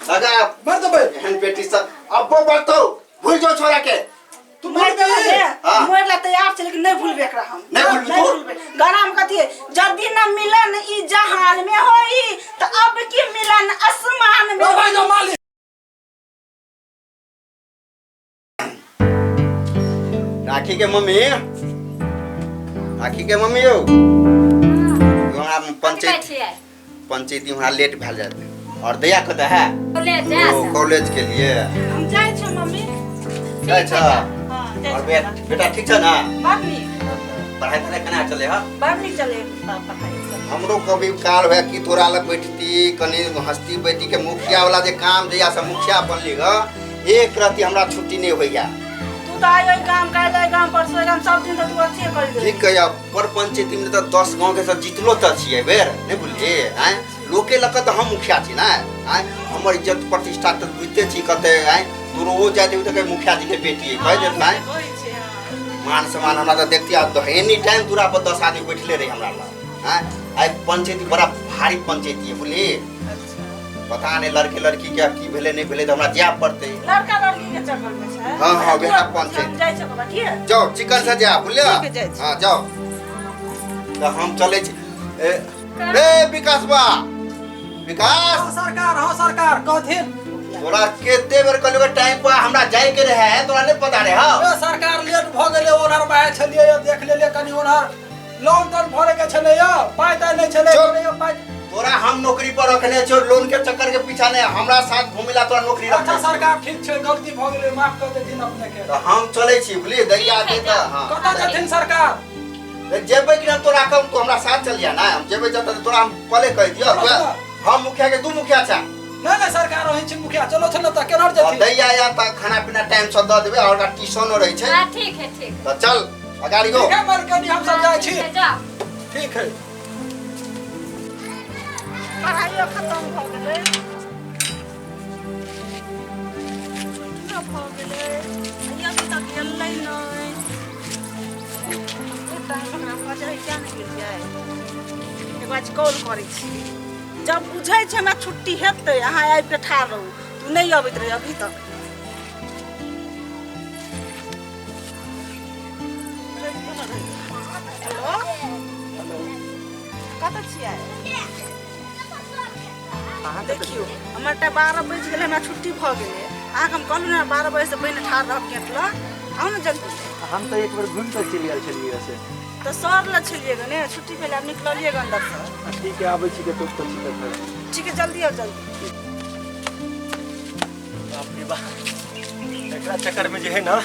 लगा मर दो भाई बहन बेटी सब अब वो बात तो भूल जाओ छोरा के तू मर मर गई मोर ला तैयार छे लेकिन नहीं भूलबे एकरा हम नहीं भूलबे तू? गाना में कथी है जब दिन मिलन ई जहान में होई त अब की मिलन आसमान में ओ भाई जो मालिक राखी के मम्मी हो हमरा पंचायती वहाँ लेट भेल जाते और दया कतऽ है कॉलेज के लिए हम जाय छ मम्मी जाय छ हां और बेटा ठीक छ ना बाबनी पढ़ाई केना चले ह बाबनी चले पढ़ाई हमरो कभी काल है कि तोरा लग बैठती कनी हंसती बैठी के मुखिया वाला जे काम जया से मुखिया बनली ग एक राती हमरा छुट्टी नहीं होइया तू त आइ काम काल काम परसो काम सब दिन त तू अच्छे कर दे ठीक है पर पंचायती में तो 10 गांव के सब जीतलो त छिए बेर नहीं बुझली हैं लोके लक त हम मुखिया छी ना हैं हमर इज्जत प्रतिष्ठा त बुझते छी कते हैं तू रोज जाते त के मुखिया जी के बेटी कह देत हैं मान सम्मान हमरा त देखती आ एनी टाइम दूरा पर 10 आदमी बैठले रही हमरा ला हैं आई पंचायती बड़ा भारी पंचायती है बुझली पता नहीं लड़के लड़की के की भेले नहीं भेले तो हमरा जाय पड़ते लड़का लड़की के चक्कर में छै हां बेटा पंचायत जाय छ बाबा ठीक है जाओ चिकन से जा बुझलिया हां जाओ तो हम चले ए विकास बा विकास सरकार कथिन तोरा केते बेर कहलियो टाइम पर हमरा जाय के रहे है तोरा नहीं पता रहे हां सरकार लेट भ गेले ओनर बाय छलिए देख लेले कनी ओनर लोन तोन भरे के छले पाई त नहीं छले पाई तोरा हम नौकरी पर रखने छो लोन के चक्कर के पीछा नहीं हमरा साथ घुमिला तोरा नौकरी रख अच्छा सरकार ठीक छै गलती भ गेले माफ कर देथिन अपने के तो हम चले छी बुझली दैया दे त हां कता जथिन सरकार जेबे कि तोरा कम तो हमरा साथ चल जा ना हम जेबे जत तोरा हम पहले कह दियो हम मुखिया के तू मुखिया छा नहीं सरकार रही छी मुखिया चलो छ न त केनर जथिन दैया या त खाना पीना टाइम से द देबे और ट्यूशनो रही छै हां ठीक है ठीक तो चल अगाड़ी हो ठीक है मरकनी हम सब जाय छी ठीक है पढ़ाई खत्म भ गेलै सब भ गेलै अभी तक गेलै नै टाइम हमरा पहुंचै क्या नहीं गेल जाय एक बार कॉल करै छी जब बुझै छै हमरा छुट्टी हेतै अहाँ आबि के ठाड़ रहू तू नहीं अबैत रहे अभी तक हेलो कतऽ छियै देखियो हमर टा 12 बज गेलै हमरा छुट्टी भ गेलै आक हम कहलु ना 12 बजे से पहले ठाड़ रह गेट ल आउ न जल्दी हम तो एक बार घूम कर चली आल छलिए से तो सर ल छलिए गने छुट्टी पहले आप निकलिए अंदर से ठीक है आबै छी के तो ठीक है जल्दी आओ जल्दी बाप रे बा एकरा चक्कर में जे है ना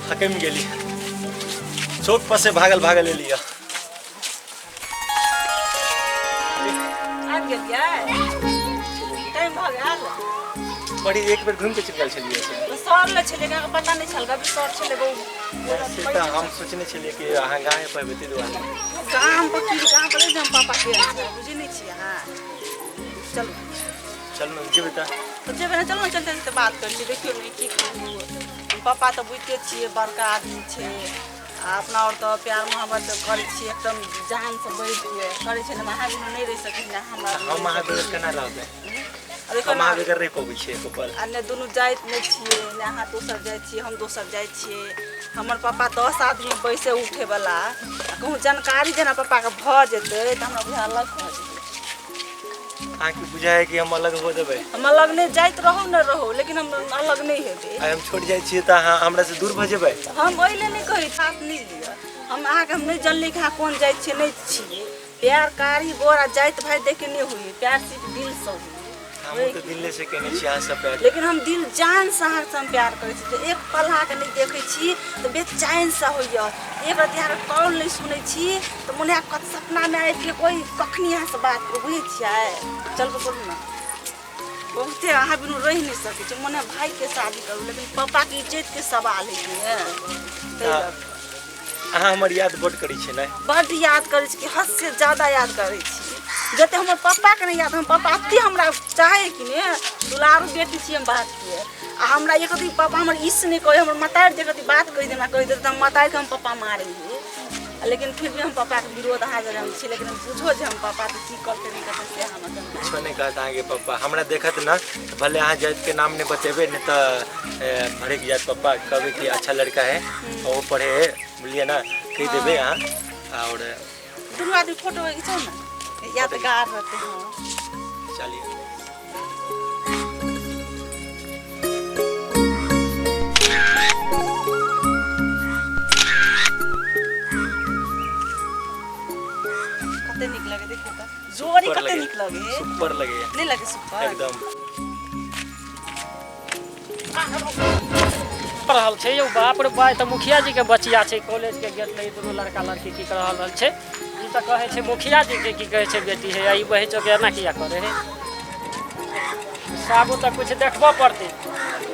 हकम गेली चौक पर से भागल ले लिया आ गेलिए टाइम भ गेल बड़ी एक बार घूम के चल चलिए से तो सर ल छलिए का पता नहीं चल गबी सर छले बहु सीता हम सोचने चलिए कि अहाँ गाय पर बेते दुआ काम पर की काम पर जम पापा के बुझी नहीं छी हां चल चल न जे बेटा तो जेबे ना चलो चलते चलते बात कर ली देखियो नहीं की कहू पापा तो बुझते छिए बड़का आदमी छे अपना और तो प्यार मोहब्बत करे छी एकदम जान से बैठ के करे छे ना महावीर नहीं रह सकिन हमरा हम महावीर केना रहबे अरे हम महावीर रह पबै छी ऊपर अन्य दोनों जाइत नहीं छिए ना हां दोसर जाय छी हम दोसर जाय छिए हमर पापा 10 आदमी बैसे उठे वाला कहूं जानकारी जेना पापा के भ जेते त हमरा बुझा अलग भ जेते आके बुझाए कि हम अलग हो देबे हम अलग नहीं जाइत रहू न रहू लेकिन हम अलग नहीं हेबे हम छोड़ जाय छी त हमरा से दूर भ जेबे हम ओइले नहीं कहि साथ नहीं लिया हम आके हम नहीं जानली कि कौन जाय छी नहीं छी प्यार कारी गोरा जाइत भाई देखे नहीं हुई प्यार सिर्फ दिल से हुई हम तो दिल से केने छी आ सब प्यार लेकिन हम दिल जान से हम प्यार करे छी तो एक पल के नहीं देखे छी तो बेचैन सा होइया एक रात यार कॉल नहीं सुनै छी तो मने कत सपना में आइ के कोई कखनी यहाँ से बात कर बुझे छियै चल बोल ना बहुते अहाँ बिनु रह नहीं सके छी मने भाई के शादी करू लेकिन पापा की इज्जत के सवाल है अहाँ हमर याद बड करै छी नै बड याद करै छी कि हद से ज्यादा याद करै छी जते हमर पापा के नहीं याद हम पापा अति हमरा चाहे कि ने दुलारू बेटी छी हम बात किए आ हमरा एक दिन पापा हमर इस नहीं कहे हमर मातार जे कति बात कहि देना कहि दे त हम मातार के हम पापा मारे लेकिन फिर भी हम पापा के विरोध अहाँ जगह हम छी लेकिन बुझो जे हम पापा तो की करते नहीं करते से हम कुछ नहीं कहता है पापा हमरा देखत ना भले अहाँ जात के नाम नहीं बतेबे नहीं तो भड़क जात पापा कहबे कि अच्छा लड़का है और वो पढ़े है बोलिए ना कह देबे यहाँ और दोनों आदमी फोटो खींचो ना यादगार रहते हैं। चलिए कते निक लगे देखो तो जोरी कते निक लगे सुपर लगे नहीं लगे सुपर एकदम रहल छै यौ बाप रे बाप त मुखिया जी के बचिया छै कॉलेज के गेट ले दोनों लड़का लड़की की कर रहल छै ई त कहे छै मुखिया जी के की कहे छै बेटी है ई बहे चो के एना किया करे है साबो त कुछ देखबो पड़ते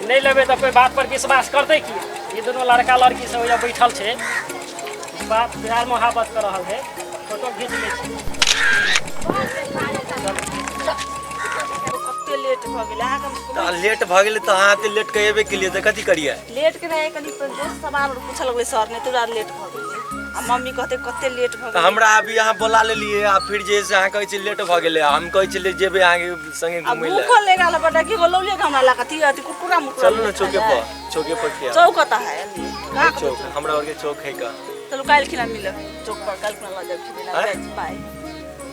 नहीं लेबे त कोई बात पर विश्वास करते की ई दोनों लड़का लड़की सब यहाँ बैठल छै बात प्यार मोहब्बत कर रहल है फोटो खींच ले कते लेट भ गेल अहाँ लेट भ गेल तो अहाँ ते लेट कहेबे के लिए त कथि करिए लेट के रहे कनी तो दोस्त सवाल पूछ लगले सर ने तोरा लेट भ गेल आ मम्मी कहते कते लेट भ तो गेल हमरा अभी यहाँ बोला लेलिए आ फिर जे से अहाँ कहै छी लेट भ गेले हम कहै छी जेबे अहाँ के संगे अब घुमै ले भूख लेगा ला बड़ा की बोलौले हमरा ला कथि अति कुरकुरा मुकुरा चलो ना चौके पर किया चौक कता है का चौक हमरा और के चौक है का चलो काल खिला मिल चौक पर काल खिला ला जब खिला बाय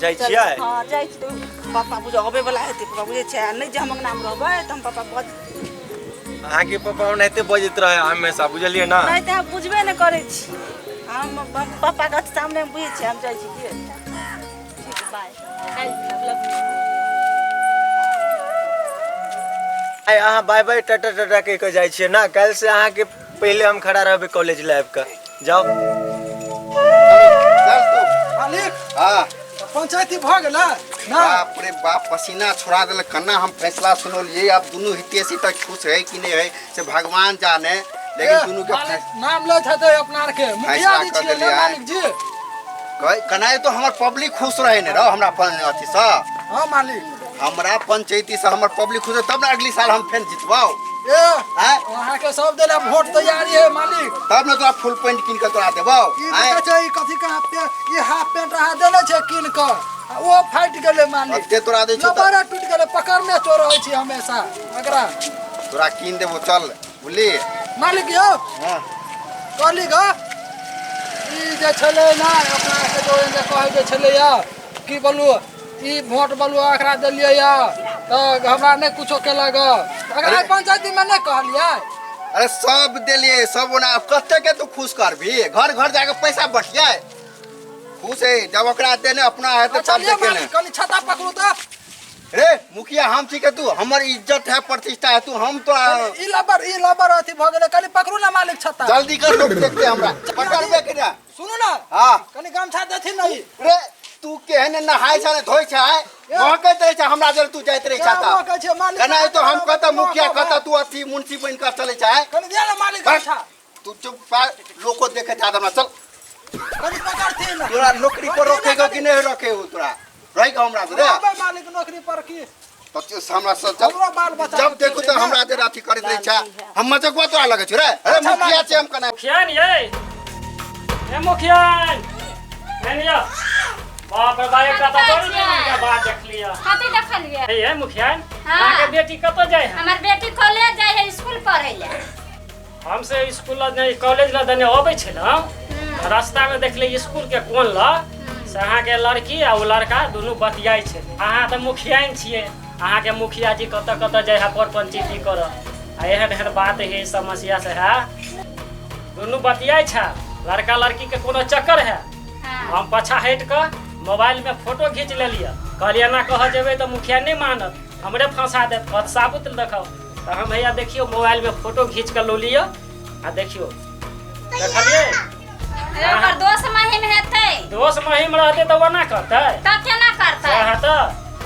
जाइ छियै हां जाइ छी तो पापा बुझ अबे वाला हेते पापा बुझे छै नहीं जे हमक नाम रहबे त हम पापा बज अहाँ के पापा ओनाहिते बजैत रहे हमेशा बुझलिए ना नहीं त बुझबे न करे छी हम पापा के सामने बुझे छै हम जाइ छी के ठीक बाय काल मतलब आइ अहाँ बाय बाय टाटा टाटा के जाइ छियै ना काल से अहाँ के पहले हम खड़ा रहबे कॉलेज लाइफ का जाओ चल तू मालिक हां पंचायती भ गेला ना बाप रे बाप पसीना छोड़ा देल कन्ना हम फैसला सुनलिए अब दोनों हितेशी तक खुश है कि नहीं है से भगवान जाने लेकिन दोनों के नाम ले छते अपना के मुखिया जी छियै ना मालिक जी कनाए तो हमर पब्लिक खुश रहे ने रहो हमरा अथी से हां मालिक हमरा पंचायती से हमर पब्लिक खुश तब ना अगली साल हम फेर जितवाओ ए हैं वहां के सब देला वोट तैयारी है मालिक तब ना तोरा फुल पैंट किन के तोरा देबो ई देखै छै ई कथि का पे ई हाफ पैंट रहा देले छै किन के ओ फाइट गेले मालिक ते तोरा दे छ लबारा टूट गेले पकड़ने चोर होय छै हमेशा एकरा तोरा किन देबो चल बुझली मालिक यौ हां कहली ग ई जे छले ना अपना के जो जे कहै जे छले या की बोलू ई वोट बोलू एकरा देलियै या त हमरा नै कुछो केला ग अगर पंचायती में नै कहलियै अरे सब देलिए सब ना कते के तू खुश करबी घर घर जाके पैसा बटिया खुश है जब ओकरा देने अपना है तो चल चलिए के ने मालिक कनी छाता पकड़ू त रे मुखिया हम छी के तू हमर इज्जत है प्रतिष्ठा है तू हम तो ई लबर अथी भ गेले कनी पकड़ू ना मालिक छाता जल्दी कर लोग देखते हमरा पकड़बे के ना सुनू ना हां कनी गमछा देथिन नहीं रे तू केहन नहाय छ धोय छ मोहके दे छ हमरा जल तू जाइत रही छाता कहै छै मालिक कना तो हम कहता मुखिया कहता तू अथी मुंशी बन कर चले छ कनी दे ना मालिक गमछा तू चुप लोग को देखे था हमरा चल कनी पकड़थिन तोरा नौकरी पर रखेगा कि नहीं रखे हो तोरा रही का हमरा रे अबे मालिक नौकरी पर की तो हमरा से जब हमरो बाल बच्चा जब देखो तो हमरा दे राती करत रही छ हम मजकवा तोरा लगे छ रे अरे मुखिया छै हम कना मुखियान ये मुखियान मैंने बाप रे बाप का तो का बात देख लिया कथि देख लिया ये मुखियान हाँ। अहाँ के बेटी कतो जाय है हमर बेटी कॉलेज जाय है स्कूल पढ़ै ले हमसे स्कूल नहीं कॉलेज ला देने आबै छै ना रास्ता में देख ले स्कूल के कोन ला से अहाँ के लड़की आ वो लड़का दोनों बतियाई छै अहाँ त मुखियान छियै अहाँ के मुखिया जी कत कत जाय है पर पंचायती कर आ एहन बात है समस्या से है दोनों बतियाई छै लड़का लड़की के कोनो चक्कर है हम पछा हट के मोबाइल में फोटो खींच ले लिया कहलिए ना कह जेबे तो मुखिया नहीं मानत हमरे फंसा दे साबुत देखाओ तो हम भैया देखियो मोबाइल में फोटो खींच के लो लियो आ देखियो देखलिए ओकर दोस्त महिम हेतै दोस्त महिम रहते तो वना करते त केना करतै है तो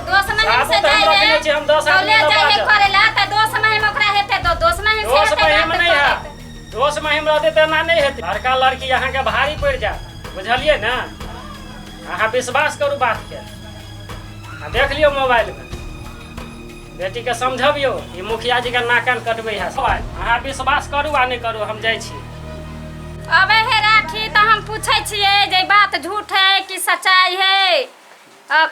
दोस्त महिम से साबुत हम रखने छी हम 10 आदमी कॉलेज जाय है लगा करे ला त दोस्त महिम ओकरा हेतै तो दोस्त महिम से दोस्त हेतै महिम नहीं है दोस्त महिम रहते तो ना नहीं हेतै लड़का लड़की यहाँ के भारी पड़ जाए बुझलिए ना अहाँ विश्वास करू बात के देख लियो मोबाइल में बेटी के समझबियो ये मुखिया जी के नाकन कटबे है अहाँ विश्वास करू आ नहीं करू हम जाय छी अबे हे राखी त हम पूछे छिए जे बात झूठ है कि सच्चाई है। अब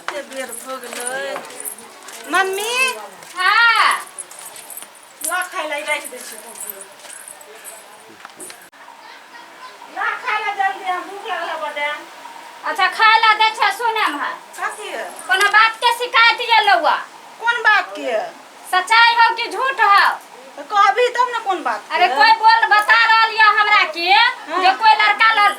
कते बेर भ गेलै। मम्मी हाँ ला खाइ ला राखि दै छियै। ला खाइ ला जल्दी, हम भूख लागल है बड्ड। अच्छा खाए ला दे छै। सुने में कथी है? कोनो बात के शिकायत ये लौआ कोन बात के? सच्चाई हो कि झूठ हो? तो कहबी तब ना कोन बात के? अरे कोई बोल बता रहल या हमरा के जो कोई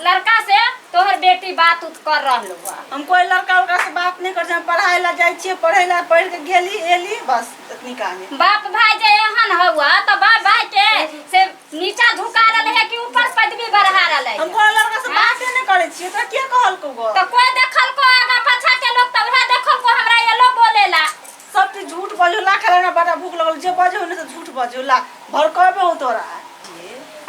लड़का से तोहर बेटी बात उत कर रहल बा। हम कोई लड़का उड़का से बात नहीं कर छी। हम पढ़ाई ला जाई छियै, पढ़ै ला पढ़ के गेली एली बस इतनी कहानी। बाप भाई जे एहन हुआ तो बाप भाई के से नीचा झुका रहले है कि ऊपर पदवी बढ़ा रहले है? हम कोई लड़का से बात नहीं करे छियै। तो के कहल को गो? तो कोई देखल को आगा पाछा के लोग तब है देखल को हमरा ये लोग बोलेला सब चीज झूठ बजो ला। खाला ना बड़ा भूख लगल जे बजो ने से झूठ बजो ला। भर कहबे हो तोरा।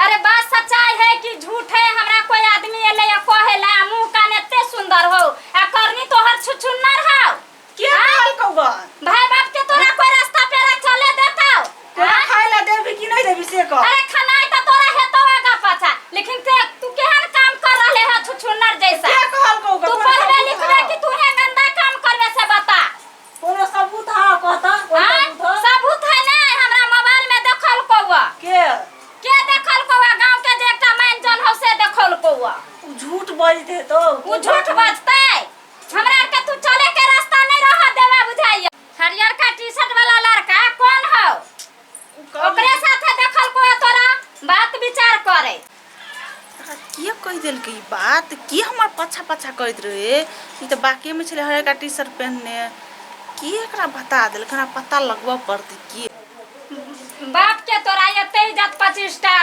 अरे बात सच्चाई है कि झूठ है? हमरा कोई आदमी एले या कहेला मुंह कान एते सुंदर हो आ करनी तोहर छुछुन्नर हो। के कहल को गो? भाई बाप के तोरा कोई रास्ता पेरा चले देताओ? तोरा खाइ ला देबी कि नहीं देबी से कह। अरे खनाई तो तोरा हेतो आगा पाछा, लेकिन तू केहन काम कर रहले है छुछुन्नर जैसा? के कहल को गो? तू पढ़बे लिखबे कि तू है गंदा काम करबे से बता। कोनो सबूत हां कहता? सबूत है ना हमरा मोबाइल में देखल कोवा। के देखल कोवा? गांव के जे एकटा मैन जन हो से देखल कोवा। झूठ बजते तो उ झूठ बजतै? हमरा के तू चले के रास्ता नहीं रह देबे बुझाइया। हरियर का टी-शर्ट वाला लड़का कौन हो? ओकरे साथे देखल कोवा तोरा बात विचार करे। के कह देल के ई बात? के हमर पछा पछा कहत रहे? ई त बाकी में छले हरियर का टी-शर्ट पहनने। के एकरा बता देल? कना पता लगवा पड़ती के। बाप के तोरा एते इज्जत 25टा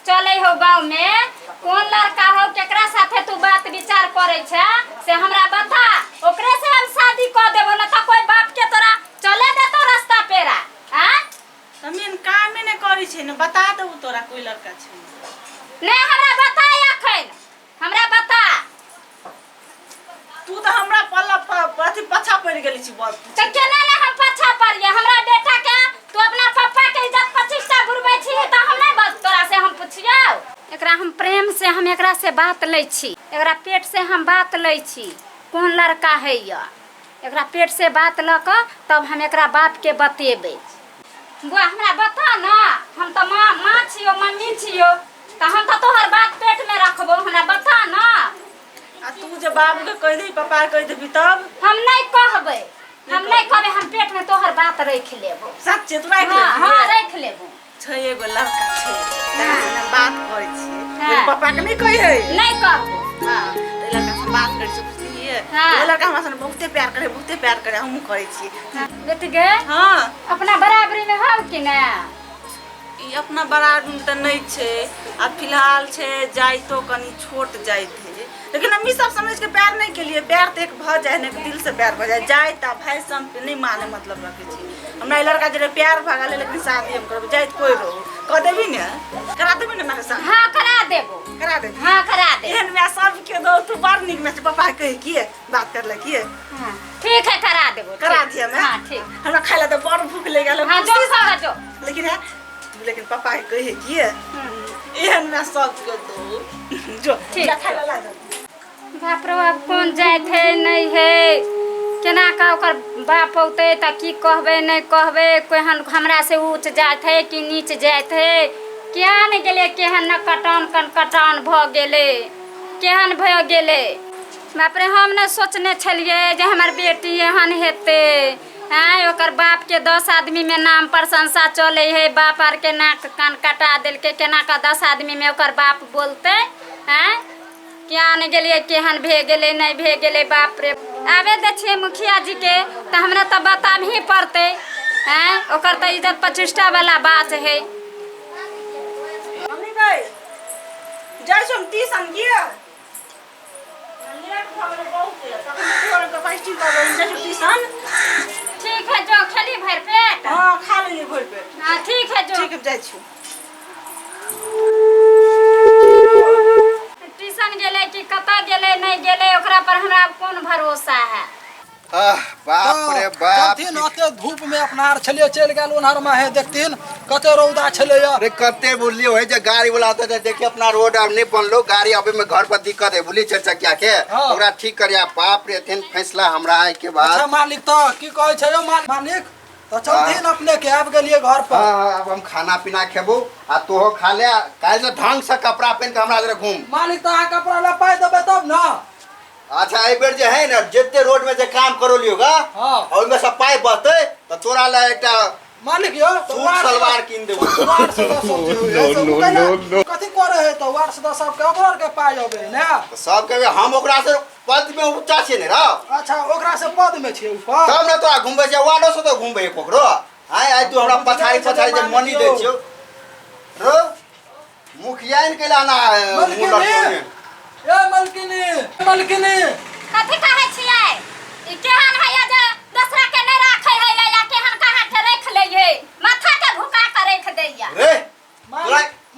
चले हो गांव में। कौन लड़का हो केकरा साथे तू बात विचार करे छ से हमरा बता। ओकरे से हम शादी कर देबो न त कोई बाप के तोरा चले देतो रास्ता पेरा। हां तमेन काम ने करी छै न। बता दो तोरा कोई लड़का छै? नहीं हमरा बता अखन, हमरा बता। तू तो हमरा पल्ला अथी पछा पड़ गेली छी बात। त केना ने हम पछा पड़िए? हमरा बेटा के तू अपना पापा के इज्जत 25टा बुरबै छी त हम नहीं बस तोरा से हम पुछियो। एकरा हम प्रेम से हम एकरा से बात लै छी। एकरा पेट से हम बात लै छी कौन लड़का है या। एकरा पेट से बात ल क तब हम एकरा बाप के बतेबै। बुआ हमरा बता ना। हम त माँ छियो, मम्मी छियो, त हम त तोहर बात पेट में रखबो। हमरा बता ना। आ तू जे बाबू के कह दे पापा के कह देबी तब? हम नहीं कहबै, हम नहीं कहबै। हम पेट में तोहर बात रख लेबो। सच्चे तू राख ले? हां रख लेबो। छै एगो लड़का छै तेना बात करै छी। हाँ। पापा के नहीं कहे? नहीं कहबो। हां ते लड़का से बात करै छी बुझलिए। हाँ। वो लड़का हमरा से बहुते प्यार करे, बहुते प्यार करे। हम करै छी। बेटी गे हां अपना बराबरी में हो कि ना? ई अपना बराबर में त नहीं छै। आ फिलहाल छै जाई तो कनी छोट जाई थे। लेकिन हम ई सब समझ के प्यार नहीं के लिए। प्यार तो एक भ जाए ने दिल से प्यार भ जाए। जाए ता भाई सम पे नहीं माने मतलब रखे छी। हमरा ई लड़का जरे प्यार भागले लेकिन शादी हम करब। जाए कोई रो क देबी ने? करा देबी ने मेरे साथ? हां करा देबो। करा दे। हां करा दे। एहन में सब के दो तू बड़ निक में पापा कहे किए बात कर ले किए। हां ठीक है करा देबो। करा दिया मैं। हां ठीक। हमरा खाइला तो बड़ भूख ले गेल। हां जो खा जो। लेकिन है लेकिन पापा के कहे किए एहन में सब के दो जो ठीक। खाइला ला दो। बाप रे बाप कौन जाए थे नहीं है केना का ओकर बाप होते त की कहबे नहीं कहबे। केहन हमरा से ऊंच जात है कि नीच जात है? क्या नहीं गेले केहन न कटान भ गेले केहन भ गेले। बाप रे हम न सोचने छलिए जे हमर बेटी एहन हेते। हैं ओकर बाप के 10 आदमी में नाम प्रशंसा चले है। बाप आर के नाक कान कटा दिल के केना का 10 आदमी में ओकर बाप बोलते हैं? क्या नहीं गेलिए केहन भे गेले नहीं भे गेले। बाप रे आवे दे छे मुखिया जी के त हमरा त बता भी पड़ते हैं। ओकर त इज्जत 25टा वाला बात है। मम्मी भाई जाय हम ट्यूशन किए लेट भ गेल बहुत तखन तो के 5 का बन जाय ट्यूशन। ठीक है जो खाली भर पेट। हां खा लेली भर पेट। हां ठीक है जो। ठीक है जाय छी। ट्यूशन गेले कि कता गेले नहीं गेले ओकरा पर हमरा कौन भरोसा है? बाप रे बाप। चलथिन ओते धूप में अपना आर छलिए चल गेल उन्हर में है देखथिन कते रौदा छले या अरे कते बोलिए हो जे गाड़ी वाला आता है देखिए अपना रोड अब नहीं बनलो गाड़ी अबे में घर पर दिक्कत है बोलिए चार चकिया के हाँ। ओकरा ठीक करिया बाप रे एथन फैसला हमरा आए के बाद अच्छा मालिक तो की कहै छै यौ मालिक तो चलथिन अपने के आब गेलिए घर पर हाँ अब हम खाना पीना खेबो आ तोहो खा ले काल से ढंग से कपड़ा पहन के हमरा जरे घूम मालिक तो अहाँ कपड़ा ला पाइ देबै तब ना अच्छा ए बेर जे है ना जेते रोड में जे काम करो लियोगा हाँ। और में सब पाई बचते तो तोरा ला एकटा मालिक यो तो सूट सलवार कीन देबो वार्ड सदस्य नो कथी करे है तो वार्ड सदस्य सब के ओकरा के पाइ अबे ने सब के हम ओकरा से पद में ऊंचा छे ने रा अच्छा ओकरा से पद में छै ऊपर तब न तोरा घुमबे छै वार्डो से तो घुमबे एकरो आय तू हमरा पछाड़ी पछाड़ी जे मनी दे छियो रो मुखिया इन के लाना मलकिनी कथी कहै छियै ई केहन है जे दूसरा के नहीं राखे है या केहन कहाँ के रख ले माथा के भुका के रख दैया रे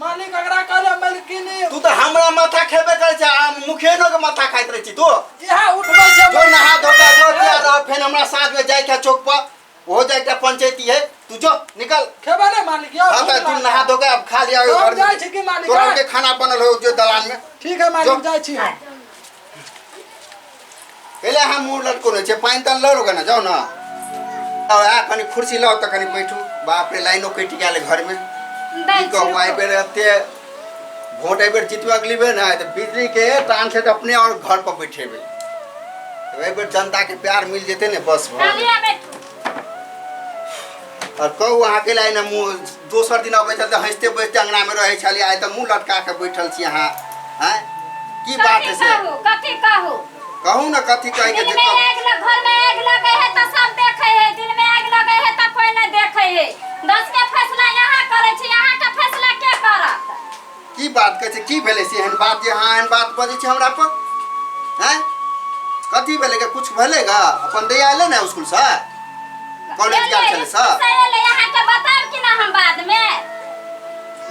मालिक अगरा कहले मलकिनी तू तो हमरा माथा खेबे करे छै आ मुखिया नो के माथा खाइत रह छी तू इहा उठबै छै जो नहा धोता जो किया रह फेन हमरा साथ में जाय के चौक पर हो जाए एकटा पंचायती है तू जो निकल खेबे ने मालिक यो हां तू नहा धो के अब खा लिया घर जाय छै कि मालिक तोरा के खाना बनल हो जो दलान में ठीक है मालिक जाय छी हम पहले हम मुंह लटको ने छे पानी तन लरोगे ना जाओ ना और आ कनी कुर्सी लाओ त कनी बैठू बाप रे लाइनो कटि गेल घर में दै की कहू आई बेर एते वोट आई बेर जितवा अगली बेर ना तो बिजली के टांग से अपने और घर पर बैठेबे तो आई बेर जनता के प्यार मिल जेते ने बस चलिए बैठू और कहू अहाँ के लाइन मुंह दोसर दिन अबै छल त हंसते बैठते अंगना में रहै छली आइ त मुंह लटका के बैठल छी अहाँ हैं की बात है से कथी कहू कहू ना कथी कहि के दिन में आग लग घर में आग लगे है तो सब देखे है दिन में आग लगे है तो कोई नहीं देखे है 10 के फैसला यहाँ करे छी यहाँ का फैसला के करत की बात कहै छै की भेलै से एहन बात जे हाँ एहन बात बजै छै हमरा पर हैं कथी भेलै के कुछ भेलैगा अपन दैया एले ना स्कूल से कॉलेज गेल छलै सा ले यहाँ के बताब कि ना हम बाद में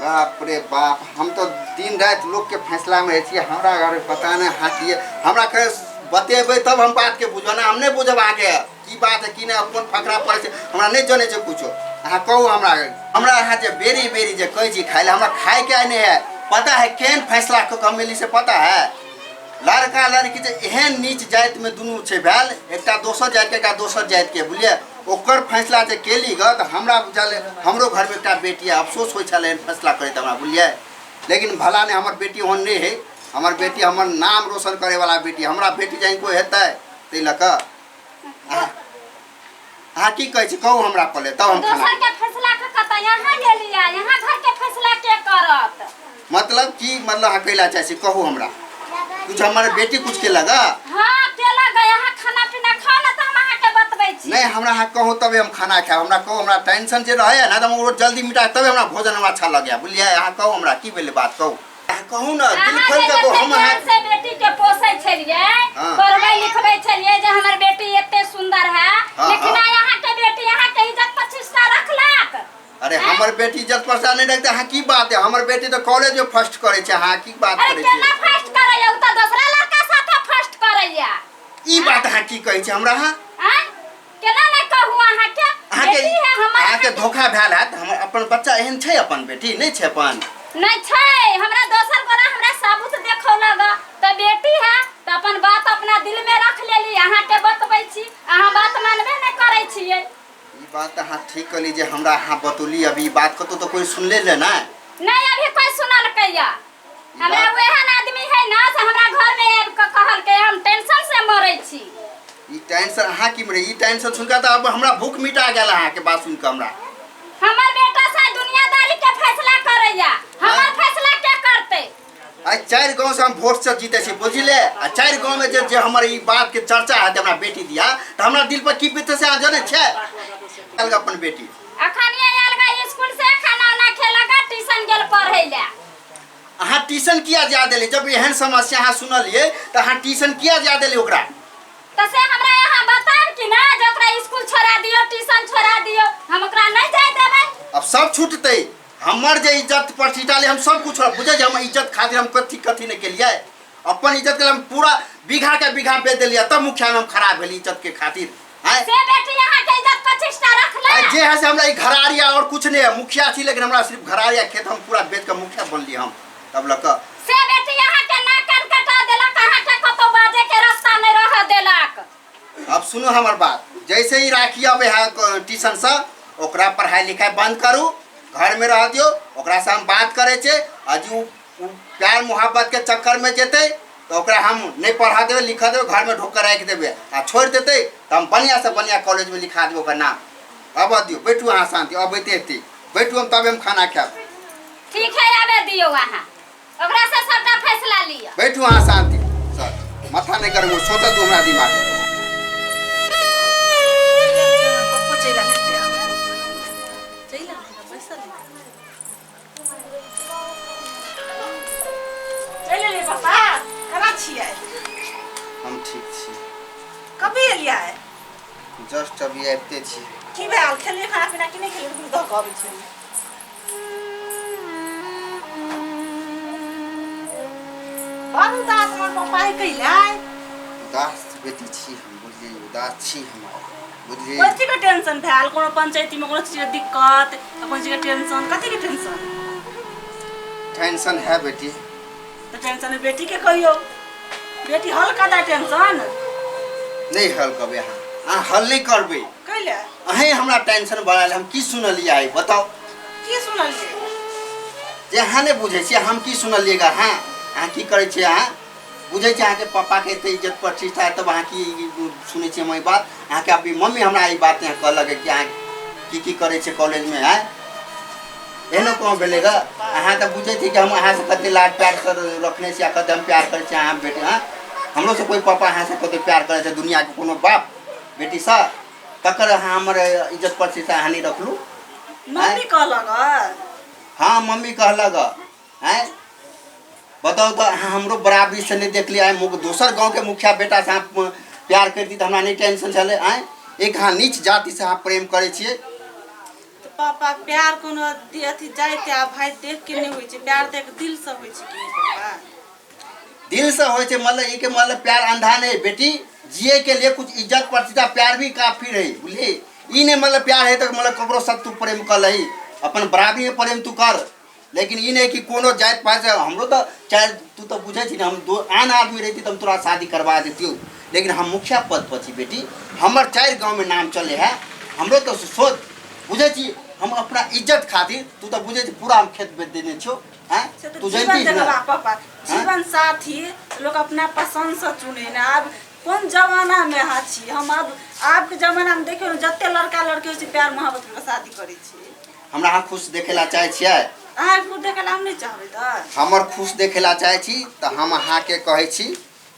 बाप रे बाप हम तो दिन रात लोग के फैसला में छी हमरा घर पता नहीं हाकिए हमरा के बतेबै तब हम बात के बुझब ना हम नहीं बुझब आगे की बात है की ना कोन फकरा पड़े छै हमरा नहीं जाने छै कुछो अहाँ कहू हमरा अहाँ जे बेरी बेरी जे कहै छी खाइ ले हमरा खाए के नहीं है पता है केहन फैसला क मिली से पता है लड़का लड़की जे एहन नीच जात में दुनू छै भेल एकटा दोसर जात के एकटा दोसर जात के बुझलिए ओकर फैसला जे केली ग त हमरा बुझल हमरो घर में एकटा बेटी है अफसोस होय छले फैसला करैत हमरा बुझलिए लेकिन भला ने हमर बेटी ओहन नहीं है हमर बेटी हमर नाम रोशन करे वाला बेटी हमरा बेटी जाई कोई हेतै तै लक अहाँ की कहै छी कहू हमरा पहले तब हम दोसर के फैसला के कत यहाँ गेलिया यहाँ घर के फैसला के करत मतलब की मतलब अहाँ कैला चाहै छी कहू हमरा कुछ हमारे बेटी कुछ के लगा हां के लगा यहाँ खाना पीना खाना त हम अहाँ के बतबै छी नहीं हमरा अहाँ कहू तबे हम खाना खाएब हमरा कहू हमरा टेंशन जे रहे ना त हम जल्दी मिटा तबे हमरा भोजन हमरा अच्छा लगे बुझलिए अहाँ कहू हमरा की भेलै बात कहू कहू ना दिल खोल के कहू हम अहाँ से बेटी के पोसै छलिए पढ़बै लिखबै छलिए जे हमर बेटी एते सुंदर है लेकिन यहाँ के बेटी यहाँ के इज्जत प्रतिष्ठा रखलक अरे हमर बेटी इज्जत प्रतिष्ठा नहीं रखते अहाँ की बात है हमर बेटी तो कॉलेज में फर्स्ट करे छै अहाँ की बात करे छै केना फर्स्ट करैया उ त दूसरा लड़का साथे फर्स्ट करैया ई बात अहाँ की कहै छै हमरा हां केना नहीं कहू अहाँ के बेटी है हमर अहाँ के धोखा भेल है हमर अपन बच्चा एहन छै अपन बेटी नहीं छै अपन नहीं छै हमरा दोसर गोरा हमरा सबूत देखौ लगा त बेटी है त अपन बात अपना दिल में रख लेली अहाँ के बतबै छी अहाँ बात मानबे नहीं करै छियै ई बात अहाँ ठीक कहली जे हमरा अहाँ बतौली अभी ई बात कतो तो कोई सुन ले ना नहीं अभी कोई सुनल कैया हमरा ओहन आदमी है ना से हमरा घर में आब के कहल के हम टेंशन से मरै छी ई टेंशन अहाँ की मरे ई टेंशन सुन के त अब हमरा भूख मिटा गेल अहाँ के बात सुन के हमरा हमर बेटा से दुनियादारी के फैसला करैया हमर फैसला के करते आ 4 गांव से हम वोट से जीते छी बुझले आ 4 गांव में जे हमर ई बात के चर्चा है हमरा बेटी दिया त हमरा दिल पर की बीते से आ जाने छै अलग अपन बेटी अखन ये अलगा स्कूल से खाना ना खेलगा ट्यूशन गेल पढ़ै ले अहाँ ट्यूशन किया जा देले जब एहन समस्या अहाँ सुनलिए त अहाँ ट्यूशन किया जा देले ओकरा त से हमरा यहाँ बताब कि ना जे ओकरा स्कूल छोड़ा दियो ट्यूशन छोड़ा दियो हम ओकरा नहीं जाय देबै अब सब छूटते हमर जे इज्जत प्रतिष्ठा ले हम सब कुछ बुझे जे हम इज्जत खातिर हम कथी नहीं के लिए अपन इज्जत के हम पूरा बीघा के बीघा बेच देलिए तब मुखिया में हम खराब भेली इज्जत के खातिर हैं से बेटी यहाँ के इज्जत प्रतिष्ठा रखला। जे है से हमरा ई घरारिया और कुछ नहीं है। मुखिया छी लेकिन हमरा सिर्फ घरारिया खेत हम पूरा बेच के मुखिया बनली हम। तब लक से बेटी यहाँ के ना कान कटा देलक, कहाँ के कतो बाजे के रास्ता नहीं रह देलक। अब सुनो हमर बात, जैसे ही राखी आवे है ट्यूशन से ओकरा पढ़ाई लिखाई बंद करू, घर में रह दियो, ओकरा से हम बात करे छे। अजी उ प्यार मोहब्बत के चक्कर में जेते तो ओकरा हम नहीं पढ़ा देवे लिखा देवे, घर में ढोक कर रख देवे आ छोड़ देते तो हम बढ़िया से बढ़िया कॉलेज में लिखा देवे ओकर नाम। अब दियो बैठू अहाँ शांति, अब बैठे बैठू हम तब हम खाना खाब। ठीक है आवे दियो वहाँ, ओकरा से सबटा फैसला लिया। बैठू अहाँ शांति सर, माथा नहीं करू सोचा तू हमरा दिमाग में। पप्पो चला लेते हैं, चला पैसा चले ले पापा। करा छियै? हम ठीक छी। कभी एलिया है? जस्ट अभी आते छी। की भेल? खेलिए खाना पीना कि नहीं खेलिए? दूध दऽ आबै छै। बाबू दास हमर पापा है कैला? उदास बेटी छी हम, बुझलिए उदास छी हम, बुझलिए। कोन चीज के टेंशन भेल? कोनो पंचायती में कोनो चीज के दिक्कत, कोनो चीज के टेंशन, कथी के टेंशन? टेंशन है बेटी। तो टेंशन है बेटी के कहियो। बेटी हल का दा टेंशन? नहीं हल करबे अहाँ हल नहीं करबे। कैला? अहें हमरा टेंशन बढ़ाल, हम की सुनलिए आई बताओ? की सुनलिए? जे अहाँ नहीं बुझे छी हम की सुनलिएगा। हाँ अहाँ की करे छी? अहाँ बुझे छी अहाँ के पापा के एते इज्जत प्रतिष्ठा है, तब अहाँ की सुने छी हम ई बात? अहाँ के अभी मम्मी हमरा ई बात यहाँ कहलक कि अहाँ की करे छी कॉलेज में है एहनो कौन भेलेगा? अहाँ तो बुझे छी कि हम अहाँ से कते लाड प्यार कर रखने छी, कते हम प्यार करे छी अहाँ बेटे। हाँ हमरो से कोई पापा अहाँ से कते प्यार करे छै दुनिया के कोनो बाप बेटी सा तकर अहाँ हमर इज्जत प्रतिष्ठा अहाँ नहीं रखलू? मम्मी कहलक? हाँ मम्मी कहलक हैं। बताओ तो अहाँ हमरो बराबरी से नहीं देख लिया है। दोसर गांव के मुखिया बेटा से अहाँ प्यार कर दी तो हमरा नहीं टेंशन चले आए? एक अहाँ नीच जाति से अहाँ प्रेम करे छिए। तो पापा प्यार कोनो अथी जाइते आ भाई देख के नहीं होई छै, प्यार देख दिल से होई छै कि पापा? दिल से होय छै मतलब ई के मतलब प्यार अंधा नहीं बेटी। जिए के लिए कुछ इज्जत प्रतिष्ठा प्यार भी काफी रही, बुझली? ई नहीं मतलब प्यार है तो मतलब ककरो साथ तू प्रेम कर लही, अपन बराबरी में प्रेम तू कर। लेकिन ई नहीं कि कोनो जात पात से हमरो तो चाहे तू तो बुझे छी हम दो आन आदमी रहती तो हम तोरा शादी करवा देती, लेकिन हम मुखिया पद पर छी बेटी। हमर 4 गांव में नाम चले है, हमरो तो सोच बुझे छी हम अपना इज्जत खातिर तू तो बुझे छी पूरा हम खेत बेच देने छो। हैं तू जानती है ना पापा जीवन साथी लोग अपना पसंद से चुने ना। अब कौन जमाना में हा छी हम? अब आपके जमाना में देखियो जत्ते लड़का लड़की से प्यार मोहब्बत में शादी करे छी। हमरा हम खुश देखेला चाहे छियै? अहाँ खुद देखेला हम नहीं चाहबे त हमर खुश देखेला चाहे छी तो हम अहाँ के कहे छी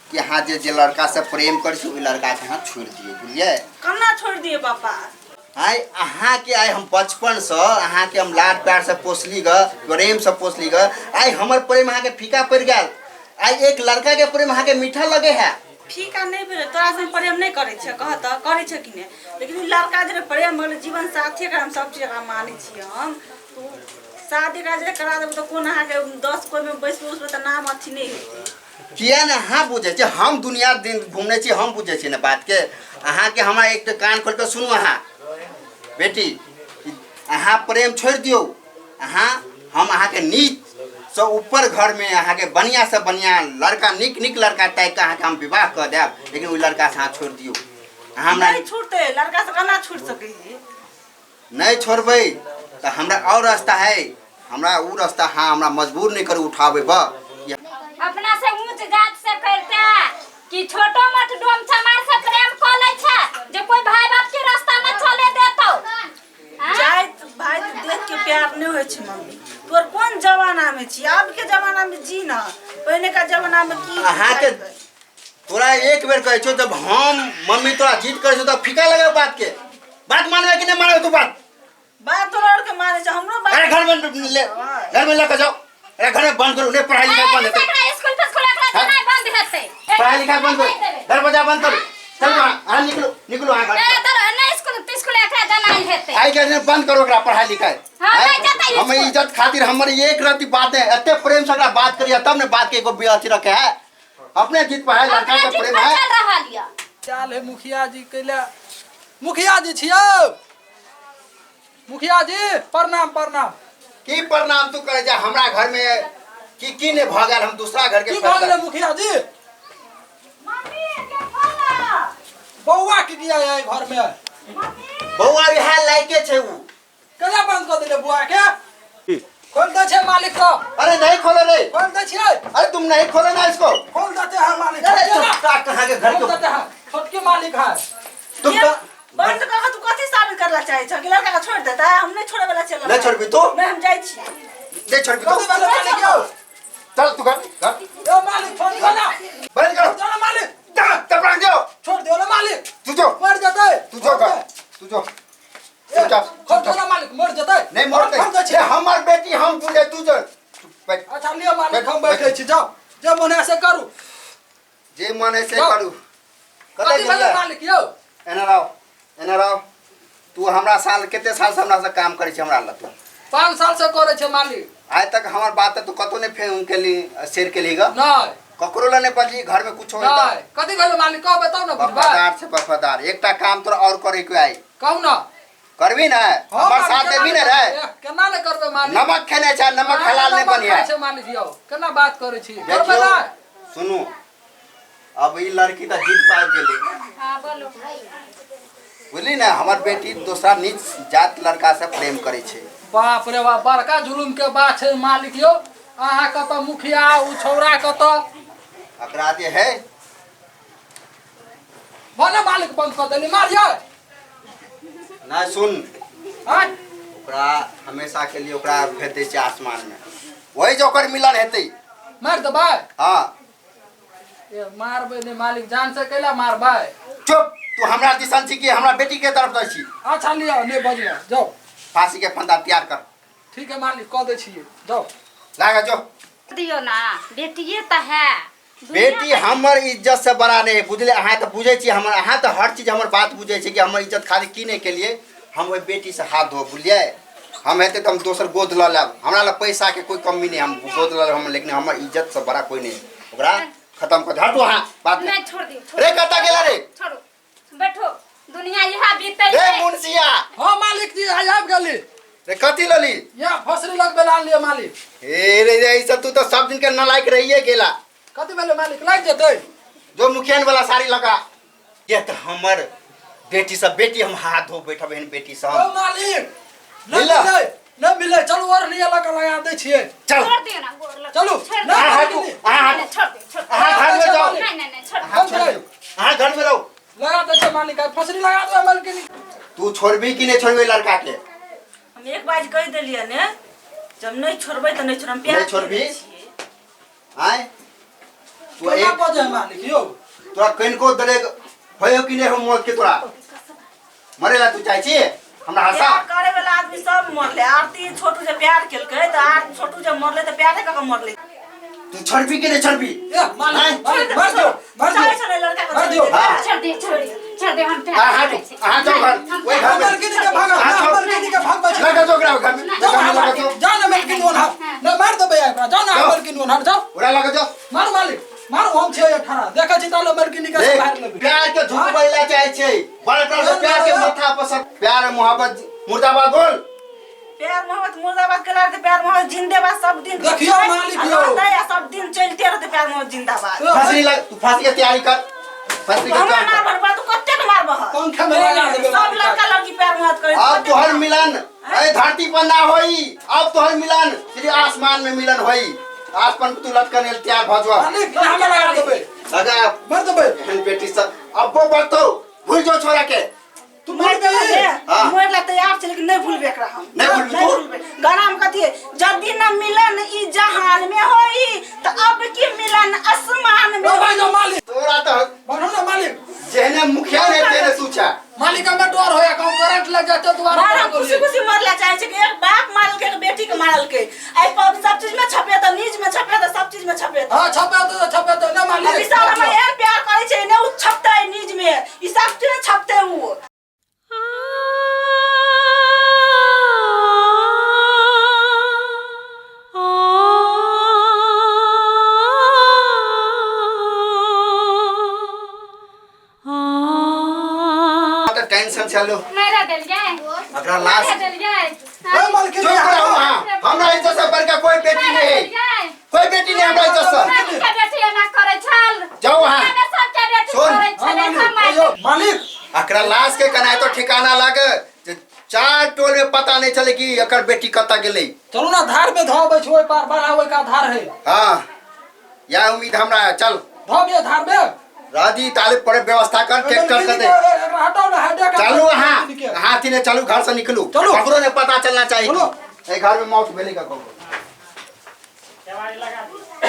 कि अहाँ जे लड़का से प्रेम कर छी ओइ लड़का के अहाँ छोड़ दिए, बुझलिए? कन्ना छोड़ दिए पापा? आइ अहाँ के आइ हम बचपन से अहाँ के हम लाड प्यार से पोसली ग, प्रेम से पोसली ग। आइ हमर प्रेम अहाँ के फीका पड़ गेल। आइ एक लड़का के प्रेम अहाँ के मीठा लगे है। फीका नहीं भेल, तोरा से प्रेम नहीं करे छ कह त करे छ कि नहीं? लेकिन ई लड़का जे प्रेम भले जीवन साथी के हम सब चीज का माने छी हम। तो शादी का जे करा देब तो कोन अहाँ के 10 कोई में बैस उसमें त नाम अथी नहीं होते। किया ना हाँ बुझे छी हम दुनिया दिन घूमने छी, हम बुझे छी ना बात के। अहाँ के हमरा एक तो कान खोल के सुनू अहाँ बेटी, अहाँ प्रेम छोड़ दियो। अहाँ हम अहाँ के नीच से ऊपर घर में अहाँ के बढ़िया से बढ़िया लड़का निक लड़का तय के अहाँ के हम विवाह कर देब, लेकिन ओइ लड़का से अहाँ छोड़ दियो। अहाँ हमरा नहीं छूटते, लड़का से केना छूट सके है? नहीं छोड़बै तो हमरा और रास्ता है, हमरा उ रास्ता हाँ हमरा मजबूर नहीं करू उठावे बा। अपना से ऊंच जात से करता कि छोटो मत डोम चमार से प्रेम कर ले छ जे कोई भाई बाप के रास्ता न चले देतो। जात भाई देख के प्यार नहीं होय छै मम्मी। तोर कौन जमाना में छी? अब के जमाना में जी ना, पहले का जमाना में की अहाँ के तोरा एक बेर कहे छो जब हम मम्मी तोरा जीत करे छो तो फीका लगे बात के। बात मानबे कि नहीं मानबे तू बात? बात तोरा और के माने छ हमरो बात। अरे घर में लेके जाओ। अरे घर में बंद करो, नहीं पढ़ाई लिखाई बंद है। स्कूल एकरा नहीं बंद हेते। पढ़ाई लिखाई बंद करो, दरवाजा बंद करो। चल हां निकलो हां घर। नहीं स्कूल एकरा जाना ही हेते। आई के बंद करो एकरा पढ़ाई लिखाई। हां नहीं जाता। हम इज्जत खातिर हमर एक रति बात है, एते प्रेम से बात करिया तब ने बात के एगो बेअथी रखे है। अपने जीत पाए लड़का के प्रेम है। चाल है मुखिया जी कैला मुखिया जी छियो मुखिया जी प्रणाम प्रणाम। की प्रणाम तू करे जा हमरा घर में की ने भ गेल हम दूसरा घर के की भऽ गेलै मुखिया जी? बौआ की दिया है घर में? बौआ इहा लायके छै उ। केना बंद कर दिले बुआ के? खोल दे छे मालिक को। अरे नहीं खोले रे। खोल दे छे। अरे तुम नहीं खोले ना इसको। खोल देते हैं मालिक। अरे चुपता कहाँ के घर खोल देते हैं। छोटके मालिक है। तुम बंद कर तू कथि साबित करला चाहे छ कि लड़का के छोड़ देता है? हम नहीं छोड़े वाला चल। नहीं छोड़बी तो? नहीं हम जाई छी। नहीं छोड़बी तो? कथि वाला मालिक हो? चल तू घर ए मालिक छोड़ दो ना। बंद करो। चलो मालिक। तब रख दो। छोड़ दो ना मालिक। तू जो मर जाता है। तू जो घर तू जो खोल दो ना मालिक मर जाता है। नहीं मरते हमार बेटी हम बुझे तू जो अच्छा लियो मालिक हम बैठे छी जाओ जे मने से करू जे मने से करू कते कथि वाला गेल मालिक यो? एना रहो तू हमरा साल केते साल से हमरा से काम करै छै हमरा ल तू 5 साल से करे छे मालिक। आज तक हमार बात तू कतो ने फेन केली शेयर केली ग नहीं ककरो ल ने बजी घर में कुछ होता नहीं कथि कहलो मालिक को बताओ ना बुझबा। वफादार से वफादार एकटा काम तोरा और करे के आई कहू ना करबी ना हमर साथ देबी ना रे केना ने करबे मालिक? नमक खेने छै नमक हलाल नहीं बनिया छे मालिक यो केना बात करे छी? करबे देखियो ना। सुनू अब ई लड़की त जीत पाइ गेली हां बोलो बुझली ना हमर बेटी दूसरा नीच जात लड़का से प्रेम करे छै। बाप रे बाप बड़का जुलुम के बात छे मालिक यो। अहाँ कत मुखिया उ छौरा कत अकरा जे है भने मालिक बंद कर देली मारिया। ना सुन हां ओकरा हमेशा के लिए ओकरा भेज दै छै आसमान में वही जो ओकर मिलन हेतै मार दबा। हां ए मारबे ने मालिक जान से कैला मारबे? चुप तू हमरा दिसन छी कि हमरा बेटी के तरफ दै छी। अच्छा लियो ने बजिया जाओ फांसी के फंदा तैयार कर। ठीक है मालिक कह दे छिए जाओ लागा जो दियो ना बेटिए त है बेटी हमर इज्जत से बड़ा नहीं बुझले अहाँ तो बुझे छी हमर अहाँ तो हर चीज हमर बात बुझे छी कि हमर इज्जत खाली कीने के लिए हम ओइ बेटी से हाथ धो बुझलिए हम हेते तो हम दोसर गोद ल लेब हमरा ल पैसा के कोई कमी नहीं हम गोद ल लेब हम लेकिन हमर इज्जत से बड़ा कोई नहीं ओकरा खत्म कर हटो हां बात नहीं छोड़ दी रे कता गेला रे छोड़ो बैठो दुनिया यहाँ बीते रे मुंशिया हां मालिक जी आब गेली रे कथी लली या फसरी लगबे लान लियो मालिक। ए रे रे सब तू तो सब दिन के नालायक रहिए गेला कथि भेले मालिक लाग जेतै? जो मुखियन वाला साड़ी लगा ये तो हमर बेटी सब बेटी हम हाथ धो बैठा बहन बेटी सब ओ मालिक मिला? न मिले चलो और नहीं लगा दे छिए। चल छोड़ दियो ना गोर लग चलो छोड़ ना हाँ, हटू नहीं, छोड़ दे छोड़ दे। हाँ, घर में जाओ। नहीं नहीं नहीं छोड़ हाँ, छोड़ दो। हाँ, घर में रहो लगा दे छे मालिक फसरी लगा दो मालिक। तू छोड़बी कि नहीं छोड़बी लड़का के? हम एक बार कह देलिए ने जब नहीं छोड़बै त नहीं छोड़म प्यार नहीं छोड़बी? आय तू तो एक बजे मालिक यो तोरा कनको दरे भयो कि नहीं हो मौत के तोरा मरेला तू चाहे छी हमरा हंसा प्यार करे वाला आदमी सब मरले। आरती छोटू जे प्यार केलकै त आर छोटू जे मरले त प्यारे क मरले। तू छोड़बी कि नहीं छोड़बी? ए मालिक मार दो चाहे छ लड़का मार के दियो। छोड़ दे हम हाँ हाँ तू हाँ जाओ घर वही घर में मालिक के भाग मालिक के भाग बच लगा दो घर में लगा दो जाओ ना मालिक के हां न मार दो भैया जाओ ना मालिक के हां जाओ पूरा लगा दो मार मालिक मार हम छे 18 देखा छी तालो मालिक के निकाल बाहर लेबे। प्यार के झूठ बोलला चाहे छे बड़ा बड़ा प्यार के माथा पर सब प्यार मोहब्बत मुर्दाबाद बोल प्यार मोहब्बत मुर्दाबाद केला त प्यार मोहब्बत जिंदाबाद सब दिन देखियो मालिक यो। या सब दिन चलते रहते प्यार मोहब्बत जिंदाबाद। फांसी लग तू फांसी की तैयारी कर फांसी की हमरा तैयारी मार कर भरबा तू कत्ते के मारबह? पंखा में लगा देबे सब लड़का लड़की प्यार मोहब्बत करे। अब तोहर मिलन ए धरती पर ना होई अब तोहर मिलन श्री आसमान में मिलन होई आसमान तू लटकन ले तैयार भ जा मालिक हम लगा देबे लगा मार देबे बहन बेटी सब अब वो बात तो भूल जो छोरा के तू मर गई हाँ। मोरला तैयार छै लेकिन नहीं भूलबे एकरा हम। नहीं भूलबी तू? भूलबे। गाना में कथि है जदी न मिलन ई जहान में होई त अब की मिलन आसमान में ओ भाई जो मालिक तोरा तो बनो ना मालिक जेने मुखिया ने तेरे सूचा मालिक में डर होया कहूं करंट लग जाते दोबारा मारा खुशी खुशी मरला चाहे छै कि एक बाप मारल के एक बेटी के मारल के आई पर सब चीज में छपे त नीच में छपे त सब चीज में छपे त हां छपे तो ना मालिक अभी साल हम एहन प्यार करे छै ने उ छपते नीच में ई सब चीज छपते उ टेंशन चलो मेरा दिल गया अकरा लाश दिल गया ए मालकिन चुप रहो वहाँ। हमरा इज्जत से बढ़ के कोई बेटी नहीं है, कोई बेटी नहीं हमरा इज्जत से। के बेटी ना करे छल जाओ वहाँ। हमें सबके बेटी सुन। करे छले समय मालिक अकरा लाश के कनाए तो ठिकाना लागे जे 4 टोल में पता नहीं चले कि एकर बेटी कता गेलै। चलू ना धार में धोबै छै ओइ पार बढ़ावे का धार है। हाँ या उम्मीद हमरा। चल धोबिए धार में राजी ताले पर व्यवस्था कर ट्रैक्टर कर दे। हटाओ ना हटा का चलो हाँ हाथी ने चलो घर से निकलो। चलो। ककरो ने पता चलना चाहिए चलो। कि ए घर में मौत भेलै का ककरो। केवाड़ी लगा दी।